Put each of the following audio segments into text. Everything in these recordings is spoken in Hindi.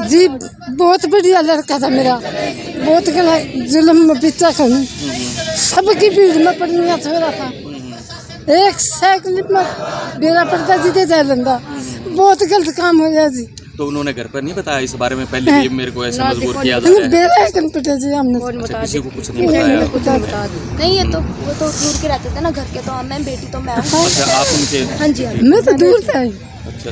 जी बहुत बढ़िया लड़का था मेरा, बहुत गला जुल्म में पीछा खड़ी, सबकी भीड़ में पड़निया छोड़ा था, एक साइकिल में बेरा पड़ता जीते जाए लंदा, बहुत गलत काम हो गया जी। तो उन्होंने घर पर नहीं बताया इस बारे में? पहले भी मेरे को ऐसा मजबूर किया जा रहा है। बेरा पटे जी हमने किसी को कुछ नहीं बताया? नहीं, ये तो वो तो दूर के रहते थे ना घर के, तो मैं बेटी तो मैं हूँ। अच्छा, आप उनके? हाँ जी, मैं तो दूर था। अच्छा।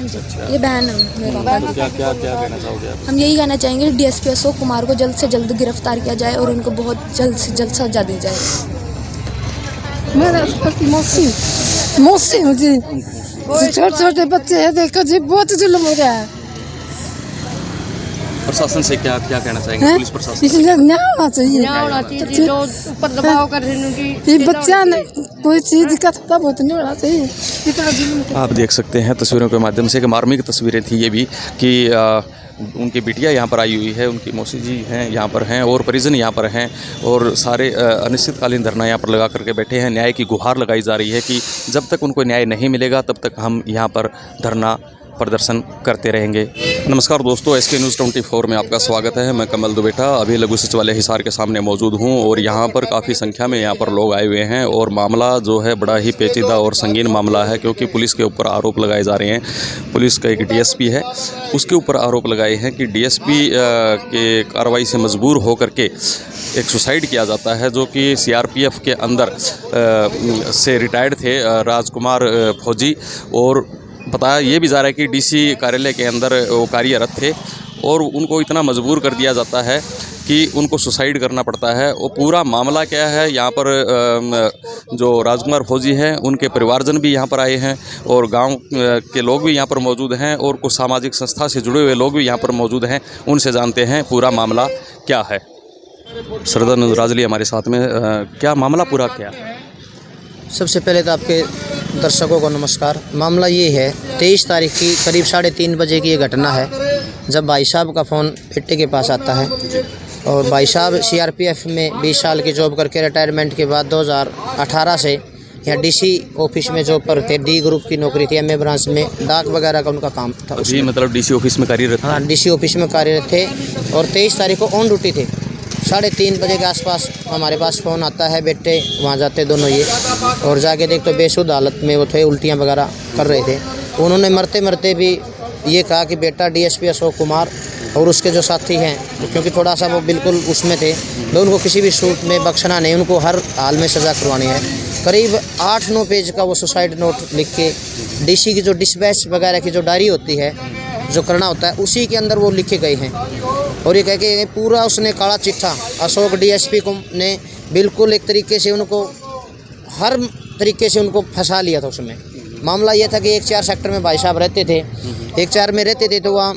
ये बहन है मेरा। क्या कहना चाहोगे आप? हम यही कहना चाहेंगे डीएसपी अशोक कुमार को जल्द से जल्द गिरफ्तार किया जाए और उनको बहुत जल्द से जल्द सजा दी जाए। मेरा मौसी हूँ जी, छोटे छोटे बच्चे हैं, देखो जी बहुत जुल्म हो रहा है। प्रशासन से क्या कहना चाहेंगे? पुलिस प्रशासन इसलिए न्याय होना चाहिए, जो ऊपर दबाव कर रहे हैं ये बच्चा ने कोई चीज का थोड़ा बहुत नहीं होना चाहिए। आप देख सकते हैं तस्वीरों के माध्यम से कि मार्मिक तस्वीरें थी ये भी कि उनकी बिटिया यहाँ पर आई हुई है, उनकी मौसी जी हैं यहाँ पर हैं और परिजन यहाँ पर हैं और सारे अनिश्चितकालीन धरना यहाँ पर लगा करके बैठे हैं। न्याय की गुहार लगाई जा रही है कि जब तक उनको न्याय नहीं मिलेगा तब तक हम यहाँ पर धरना प्रदर्शन करते रहेंगे। नमस्कार दोस्तों, SK न्यूज़ 24 में आपका स्वागत है। मैं कमल दुबेटा अभी लघु सचिवालय हिसार के सामने मौजूद हूं और यहां पर काफ़ी संख्या में यहां पर लोग आए हुए हैं और मामला जो है बड़ा ही पेचीदा और संगीन मामला है, क्योंकि पुलिस के ऊपर आरोप लगाए जा रहे हैं। पुलिस का एक DSP है, उसके ऊपर आरोप लगाए हैं कि DSP के कार्रवाई से मजबूर होकर के एक सुसाइड किया जाता है, जो कि CRPF के अंदर से रिटायर्ड थे राजकुमार फौजी, और बताया ये भी जा रहा है कि DC कार्यालय के अंदर वो कार्यरत थे और उनको इतना मजबूर कर दिया जाता है कि उनको सुसाइड करना पड़ता है। वो पूरा मामला क्या है, यहाँ पर जो राजकुमार फौजी हैं उनके परिवारजन भी यहाँ पर आए हैं और गांव के लोग भी यहाँ पर मौजूद हैं और कुछ सामाजिक संस्था से जुड़े हुए लोग भी यहाँ पर मौजूद हैं। उनसे जानते हैं पूरा मामला क्या है। सरदार नजराज अली हमारे साथ में, क्या मामला पूरा क्या है? सबसे पहले तो आपके दर्शकों को नमस्कार। मामला ये है, 23 तारीख की करीब 3:30 बजे की ये घटना है, जब भाई साहब का फ़ोन बेटे के पास आता है और भाई साहब CRPF में 20 साल की जॉब करके रिटायरमेंट के बाद 2018 से यहाँ DC ऑफिस में जॉब पर थे। D ग्रुप की नौकरी थी, MA ब्रांच में डाक वगैरह का उनका काम था। जी, मतलब DC ऑफिस में कार्यरत? हाँ, DC ऑफिस में कार्यरत थे और 23 तारीख को ऑन ड्यूटी थे। 3:30 बजे के आसपास हमारे पास फ़ोन आता है, बेटे वहाँ जाते दोनों ये, और जाके देख तो बेसुध हालत में वो थे, उल्टियाँ वगैरह कर रहे थे। उन्होंने मरते मरते भी ये कहा कि बेटा DSP अशोक कुमार और उसके जो साथी हैं, क्योंकि थोड़ा सा वो बिल्कुल उसमें थे, तो उनको किसी भी सूट में बख्शना नहीं, उनको हर हाल में सज़ा करवानी है। करीब 8-9 पेज का वो सुसाइड नोट लिख के DC की जो डिस्पैच वगैरह की जो डायरी होती है, जो करना होता है, उसी के अंदर वो लिखे गए हैं। और ये कह के पूरा उसने काला चिट्ठा अशोक DSP को ने बिल्कुल एक तरीके से उनको हर तरीके से उनको फंसा लिया था। उसमें मामला ये था कि 1-4 सेक्टर में भाई साहब रहते थे, 1-4 में रहते थे, तो वहाँ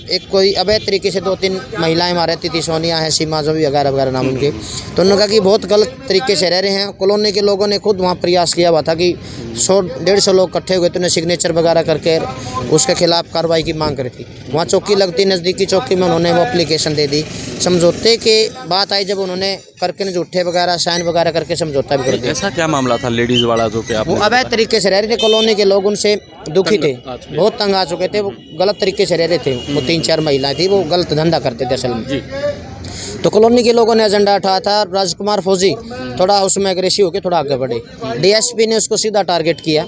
एक कोई अवैध तरीके से 2-3 महिलाएं वहाँ रहती थी, सोनिया है, सीमा जो भी वगैरह वगैरह नाम उनके। तो उन्होंने कहा कि बहुत गलत तरीके से रह रहे हैं। कॉलोनी के लोगों ने खुद वहाँ प्रयास किया हुआ था कि 100-150 लोग इकट्ठे हुए, तो उन्हें सिग्नेचर वगैरह करके उसके खिलाफ कार्रवाई की मांग करी थी। वहाँ चौकी लगती, नज़दीकी चौकी में उन्होंने वो एप्लीकेशन दे दी। समझौते के बात आई जब उन्होंने करके झूठे वगैरह साइन वगैरह करके समझौता भी कर दिया। ऐसा क्या मामला था लेडीज़ वाला जो कि आप? वो अवैध तरीके से रह रहे थे, कॉलोनी के लोग उनसे दुखी थे, बहुत तंग आ चुके थे, वो गलत तरीके से रह रहे थे। वो 3-4 महिलाएं थी, वो गलत धंधा करते थे असल में। तो कॉलोनी के लोगों ने एजेंडा उठाया था। राजकुमार फौजी थोड़ा उसमें एग्रेसिव होकर थोड़ा आगे बढ़े, DSP ने उसको सीधा टारगेट किया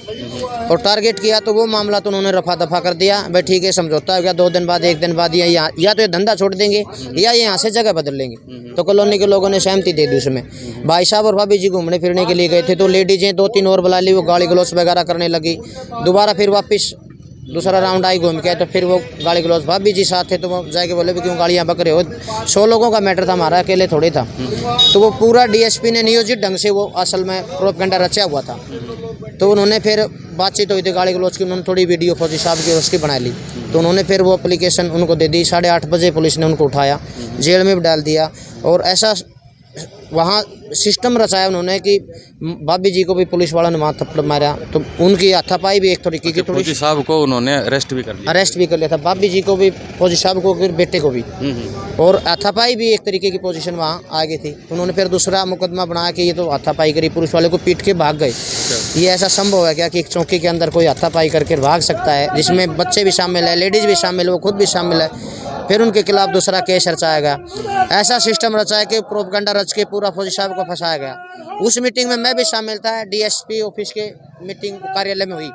और टारगेट किया तो वो मामला तो उन्होंने रफा दफा कर दिया। भाई ठीक है, समझौता हो गया, 2 दिन बाद 1 दिन बाद या तो ये धंधा छोड़ देंगे या ये यहाँ से जगह बदल लेंगे। तो कॉलोनी के लोगों ने सहमति दे दी उसमें। भाई साहब और भाभी जी घूमने फिरने के लिए गए थे, तो लेडीजें 2-3 और बुला ली, वो गाली गलौज वगैरह करने लगी। दोबारा फिर वापस दूसरा राउंड आई घूम के, तो फिर वो गाली गलौज, भाभी जी साथ थे तो वो जाके बोले भी क्यों गालियाँ बक रहे हो। 100 लोगों का मैटर था, हमारा अकेले थोड़ी था। तो वो पूरा DSP ने नियोजित ढंग से वो असल में प्रोपेगेंडा रचा हुआ था। तो उन्होंने फिर बातचीत हुई थी गाली गलौज की, उन्होंने थोड़ी वीडियो फौजी साहब की उसकी बना ली। तो उन्होंने फिर वो एप्लीकेशन उनको दे दी। 8:30 बजे पुलिस ने उनको उठाया, जेल में भी डाल दिया और ऐसा वहाँ सिस्टम रचाया उन्होंने कि भाभी जी को भी पुलिस वालों ने वहाँ थप्पड़ मारा, तो उनकी हाथापाई भी एक तरीके की फौजी साहब को उन्होंने अरेस्ट भी कर लिया था। भाभी जी को भी, फौजी साहब को, फिर बेटे को भी, और हाथापाई भी एक तरीके की पोजीशन वहाँ आ गई थी। उन्होंने फिर दूसरा मुकदमा बनाया कि ये तो हाथापाई करी, पुलिस वाले को पीट के भाग गए। ये ऐसा संभव है क्या कि एक चौकी के अंदर कोई हाथापाई करके भाग सकता है, जिसमें बच्चे भी शामिल है, लेडीज़ भी शामिल है, वो खुद भी शामिल है। फिर उनके खिलाफ दूसरा केस रचाया गया। ऐसा सिस्टम रचाया कि प्रोपगंडा रच के पूरा फौजी साहब को फंसाया गया। उस मीटिंग में मैं भी शामिल था, डीएसपी ऑफिस के मीटिंग कार्यालय में हुई,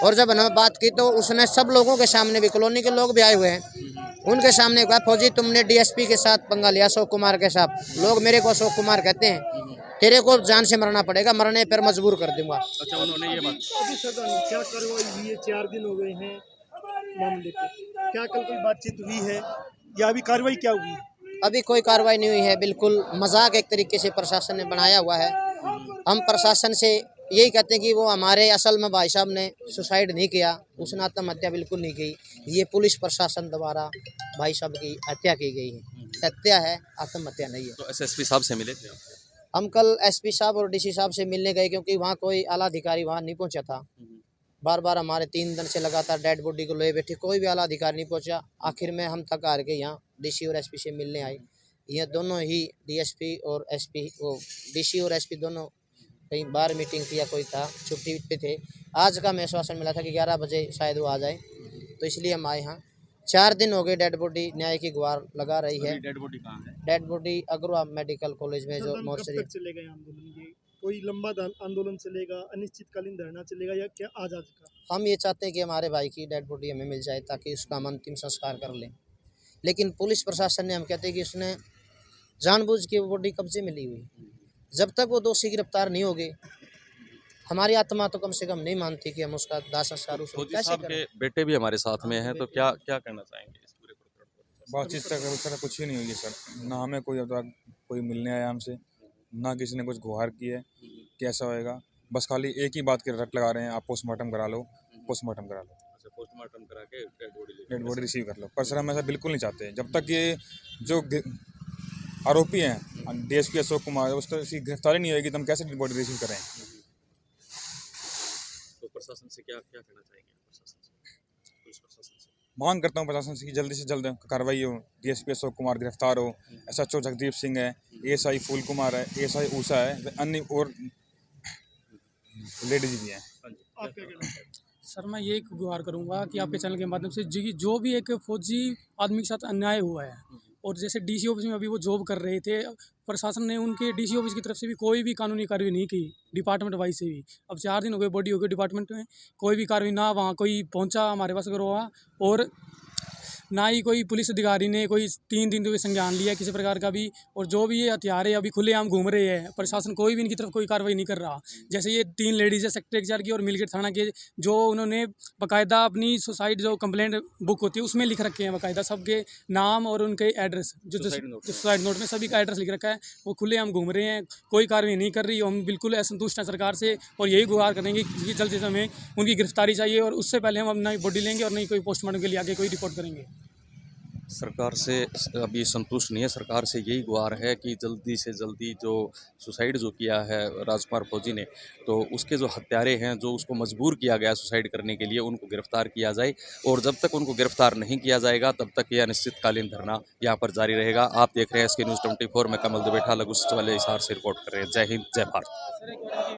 और जब उन्होंने बात की तो उसने सब लोगों के सामने भी, कॉलोनी के लोग भी आए हुए हैं, उनके सामने कहा, फौजी तुमने डीएसपी के साथ पंगा लिया, अशोक कुमार के साथ। लोग मेरे को अशोक कुमार कहते हैं, तेरे को जान से मरना पड़ेगा, मरने पर मजबूर कर दूंगा। अच्छा, उन्होंने ये बात अभी सदन क्या कार्रवाई हुई है? 4 दिन हो गए हैं मामले पे, क्या कल कोई बातचीत हुई है या अभी कार्रवाई क्या हुई है? अभी कोई कार्रवाई नहीं हुई है, बिल्कुल मजाक एक तरीके से प्रशासन ने बनाया हुआ है। हम प्रशासन से यही कहते हैं कि वो हमारे, असल में भाई साहब ने सुसाइड नहीं किया, उसने आत्महत्या बिल्कुल नहीं की, ये पुलिस प्रशासन द्वारा भाई साहब की हत्या की गई है। हत्या है, आत्महत्या नहीं है। तो एसएसपी साहब से मिले थे आप? हम कल एसपी साहब और डीसी साहब से मिलने गए, क्योंकि वहाँ कोई आला अधिकारी वहाँ नहीं पहुँचा था। बार बार हमारे 3 दिन से लगातार डेड बॉडी को ले बैठे, कोई भी आला अधिकारी नहीं पहुँचा। आखिर में हम थक हार के यहाँ डीसी और एसपी से मिलने आए। ये दोनों ही डीएसपी और एसपी, वो डीसी और एसपी दोनों कहीं बाहर मीटिंग थी या कोई था, छुट्टी पे थे। आज का हमें आश्वासन मिला था कि 11 बजे शायद वो आ जाए, तो इसलिए हम आए यहाँ। 4 दिन हो गए डेड बॉडी न्याय की गुहार लगा रही है। डेड बॉडी कहाँ है? डेड बॉडी अग्रवा मेडिकल कॉलेज में, जो सदन कब मोर्चरी। तक चलेगा ये आंदोलन? ये कोई लंबा आंदोलन चलेगा, अनिश्चितकालीन धरना चलेगा या क्या आज का? हम ये चाहते हैं कि हमारे भाई की डेड बॉडी हमें मिल जाए, ताकि उसका हम अंतिम संस्कार कर लें। लेकिन पुलिस प्रशासन ने, हम कहते हैं कि उसने जानबूझ के वो बॉडी कब्जे में ली हुई। जब तक वो दोषी गिरफ्तार नहीं होगे, हमारी आत्मा तो कम से कम नहीं मानती कि हम उसका दाह संस्कार फौजी साहब के बेटे भी हमारे साथ में हैं, तो क्या क्या कहना चाहेंगे इस पूरे प्रकरण पर? बातचीत तक सर कुछ ही नहीं हुई सर, ना हमें कोई अब तक कोई मिलने आया हमसे, ना किसी ने कुछ गुहार की है कि ऐसा होएगा। बस खाली एक ही बात की रट लगा रहे हैं, आप पोस्टमार्टम करा लो, पोस्टमार्टम करा लो, अच्छा, पोस्टमार्टम करा के डेड बॉडी रिसीव कर लो। पर सर हम ऐसा बिल्कुल नहीं चाहते। जब तक ये जो आरोपी हैं डीएसपी अशोक कुमार, उस तरह की गिरफ्तारी नहीं होगी तो हम कैसे डेड बॉडी रिसीव करें? तो प्रशासन से क्या क्या कहना चाहेंगे? प्रशासन से, पुलिस प्रशासन से मांग करता हूँ प्रशासन से कि जल्दी से जल्द कार्रवाई हो, डीएसपी अशोक कुमार गिरफ्तार हो, एसएचओ जगदीप सिंह है, एएसआई फूल कुमार है, एएसआई ऊषा है, अन्य और लेडीज भी हैं। आप क्या कहना चाहते हैं? सर मैं यही गुहार करूंगा कि आपके चैनल के माध्यम से जो भी एक फौजी आदमी के साथ अन्याय हुआ है, और जैसे डीसी ऑफिस में अभी वो जॉब कर रहे थे, प्रशासन ने उनके डीसी ऑफिस की तरफ से भी कोई भी कानूनी कार्रवाई नहीं की, डिपार्टमेंट वाइज से भी। अब 4 दिन हो गए, बॉडी हो गई डिपार्टमेंट में, कोई भी कार्रवाई ना वहाँ कोई पहुँचा हमारे पास अगर हुआ, और ना ही कोई पुलिस अधिकारी ने कोई 3 दिन कोई संज्ञान लिया किसी प्रकार का भी। और जो भी ये हथियार है अभी खुलेआम घूम रहे हैं, प्रशासन कोई भी इनकी तरफ कोई कार्रवाई नहीं कर रहा। जैसे ये 3 लेडीज़ है सेक्टर 1 की और मिलगेट थाना के, जो उन्होंने बाकायदा अपनी सुसाइड जो कंप्लेंट बुक होती है उसमें लिख रखे हैं बाकायदा सबके नाम और उनके एड्रेस, जो सुसाइड नोट में सभी का एड्रेस लिख रखा है, वो खुलेआम घूम रहे हैं, कोई कार्रवाई नहीं कर रही। हम बिल्कुल असंतुष्ट हैं सरकार से, और यही गुहार करेंगे कि जल्द से हमें उनकी गिरफ्तारी चाहिए, और उससे पहले हम अपना बॉडी लेंगे और नहीं कोई पोस्टमार्टम के लिए आगे कोई रिपोर्ट करेंगे। सरकार से अभी संतुष्ट नहीं है। सरकार से यही गुहार है कि जल्दी से जल्दी जो सुसाइड जो किया है राजकुमार फौजी ने, तो उसके जो हत्यारे हैं, जो उसको मजबूर किया गया सुसाइड करने के लिए, उनको गिरफ्तार किया जाए। और जब तक उनको गिरफ्तार नहीं किया जाएगा तब तक यह अनिश्चितकालीन धरना यहाँ पर जारी रहेगा। आप देख रहे हैं SK News 24, मैं कमल दुबेठा लघु सचिवालय हिसार से रिपोर्ट कर रहे हैं। जय हिंद, जय भारत।